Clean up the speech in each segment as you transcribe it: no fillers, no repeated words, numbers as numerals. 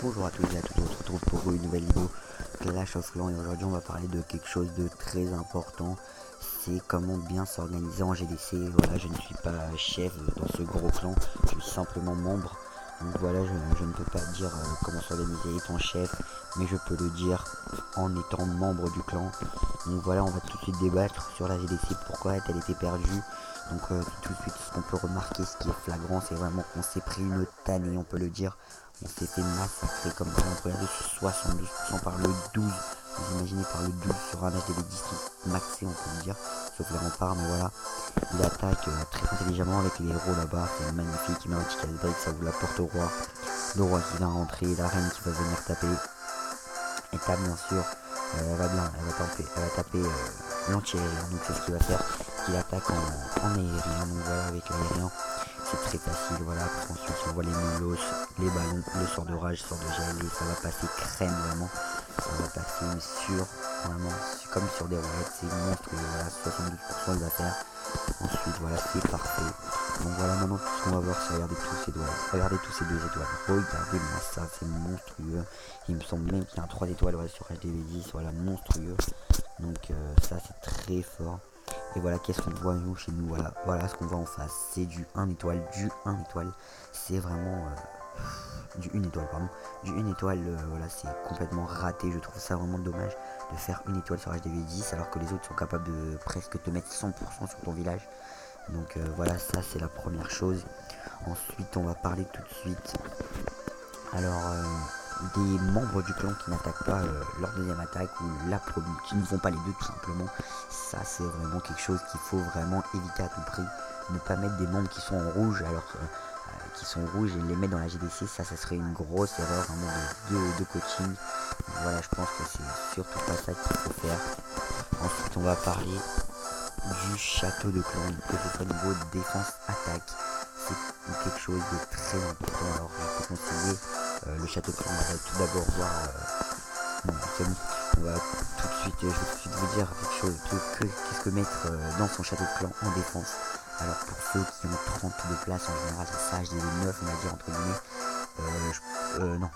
Bonjour à tous et à toutes, on se retrouve pour une nouvelle vidéo Clash of Clans et aujourd'hui on va parler de quelque chose de très important. C'est comment bien s'organiser en GDC. Voilà, je ne suis pas chef dans ce gros clan, je suis simplement membre. Donc voilà, je ne peux pas dire comment s'organiser étant chef, mais je peux le dire en étant membre du clan. Donc voilà, on va tout de suite débattre sur la GDC, pourquoi a-t-elle été perdue. Donc tout de suite, ce qu'on peut remarquer, ce qui est flagrant, c'est vraiment qu'on s'est pris une tannée, on peut le dire. On s'est fait massacrer comme par exemple, regardez ce 72% par le 12. Vous imaginez par le 12 sur un HDV10 maxé, on peut le dire, sauf les remparts, mais voilà. Il attaque très intelligemment avec les héros là-bas, c'est magnifique, il met un petit casse-break, ça vous la porte au roi. Le roi qui va rentrer, la reine qui va venir taper. Et tape bien sûr, elle va taper l'anti-aérien, donc c'est ce qu'il va faire, qu'il attaque en aérien, donc voilà avec l'aérien. C'est très facile, voilà. Après, ensuite, on voit les mulos, les ballons, le sort de rage, sort de gel, et ça va passer crème, vraiment. Ça va passer sur, vraiment, comme sur des roulettes, c'est monstrueux, voilà, 72% il va faire. Ensuite, voilà, c'est parfait. Donc voilà, maintenant, tout ce qu'on va voir, c'est regarder tous ces doigts, regardez tous ces 2 étoiles, regardez-moi ça, c'est monstrueux. Il me semble même qu'il y a un 3 étoiles, voilà, sur HDV10, voilà, monstrueux. Donc ça, c'est très fort. Et voilà, qu'est-ce qu'on voit nous chez nous, voilà ce qu'on voit en face, c'est du 1 étoile, c'est vraiment du 1 étoile, pardon, du 1 étoile, voilà, c'est complètement raté, je trouve ça vraiment dommage de faire 1 étoile sur HDV10 alors que les autres sont capables de presque te mettre 100% sur ton village. Donc voilà, ça c'est la première chose. Ensuite, on va parler tout de suite, alors des membres du clan qui n'attaquent pas leur deuxième attaque ou la première, qui ne font pas les deux tout simplement. Ça c'est vraiment quelque chose qu'il faut vraiment éviter à tout prix. Ne pas mettre des membres qui sont en rouge alors qui sont rouges et les mettre dans la GDC, ça serait une grosse erreur vraiment de coaching. Donc, voilà, je pense que c'est surtout pas ça qu'il faut faire. Ensuite on va parler du château de clan, que ce soit niveau défense attaque. C'est quelque chose de très important. Alors je peux conseiller le château de clan. On va tout d'abord voir non, on va tout de suite, je vais tout de suite vous dire quelque chose, qu'est-ce que mettre dans son château de clan en défense. Alors pour ceux qui ont 30 de place en général, c'est ça, HDV9 on va dire entre guillemets, non,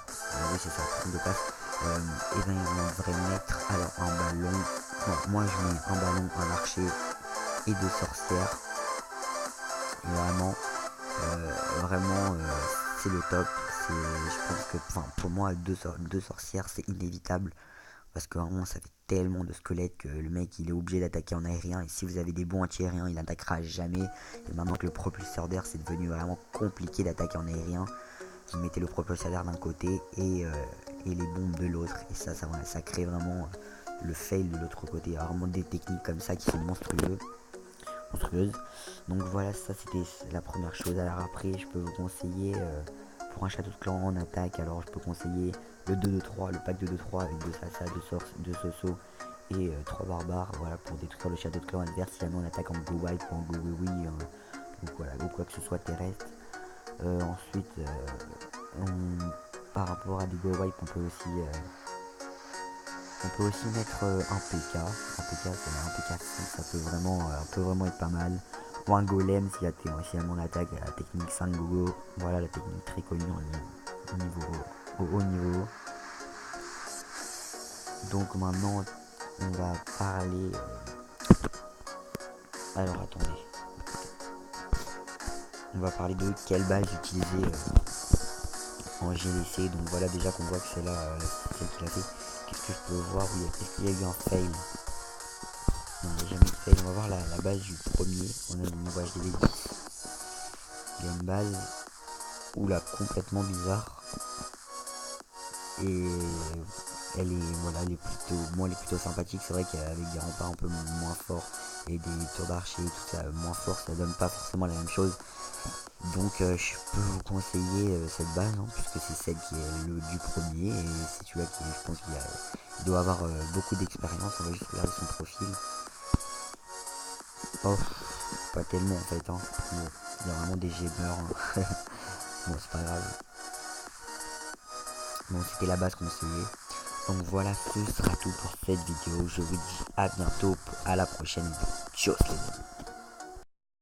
oui c'est ça, 30 de place, et bien ils devraient mettre alors un ballon, non, moi je mets un ballon, un archer et 2 sorcières, et vraiment c'est le top. Je pense que, enfin, pour moi, deux sorcières, c'est inévitable. Parce que vraiment, ça fait tellement de squelettes que le mec, il est obligé d'attaquer en aérien. Et si vous avez des bons anti-aériens, il n'attaquera jamais. Et maintenant que le propulseur d'air, c'est devenu vraiment compliqué d'attaquer en aérien. Vous mettez le propulseur d'air d'un côté et les bombes de l'autre. Et ça crée vraiment le fail de l'autre côté. Il y a vraiment des techniques comme ça qui sont monstrueuses. Donc voilà, ça c'était la première chose. Alors après, je peux vous conseiller pour un château de clan en attaque, alors je peux conseiller le 2-2-3, le pack de 2-3 avec 2 Sasa, 2 Soso et 3 barbares, voilà, pour détruire le château de clan adverse si jamais on attaque en go wipe ou en go oui, donc voilà, ou quoi que ce soit terrestre. Ensuite, par rapport à des go wipe, on peut aussi mettre un PK, c'est un PK 5, ça peut vraiment être pas mal. Ou un golem si on attaque la technique 5 gogo, voilà la technique très connue au haut niveau. Donc maintenant on va parler, alors attendez, on va parler de quelle base utiliser en GDC. Donc voilà, déjà qu'on voit que c'est là celle qu'il a fait. Qu'est-ce que je peux voir? Oui, est-ce qu'il y a eu un fail? Non, il n'y a jamais eu de fail. On va voir la base du premier. On a le niveau HDV10. Il y a une base là complètement bizarre. Et elle est plutôt sympathique. C'est vrai qu'avec des remparts un peu moins forts et des tours d'archer tout ça moins fort, ça donne pas forcément la même chose. Donc je peux vous conseiller cette base, hein, puisque c'est celle qui est du premier, et c'est celui-là qui, je pense qu'il doit avoir beaucoup d'expérience. On va juste regarder son profil. Oh, pas tellement en fait, hein. Bon, il y a vraiment des gamers, hein. Bon, c'est pas grave. Bon, c'était la base conseillée. Donc voilà, ce sera tout pour cette vidéo. Je vous dis à bientôt, à la prochaine vidéo. Tchuss les amis.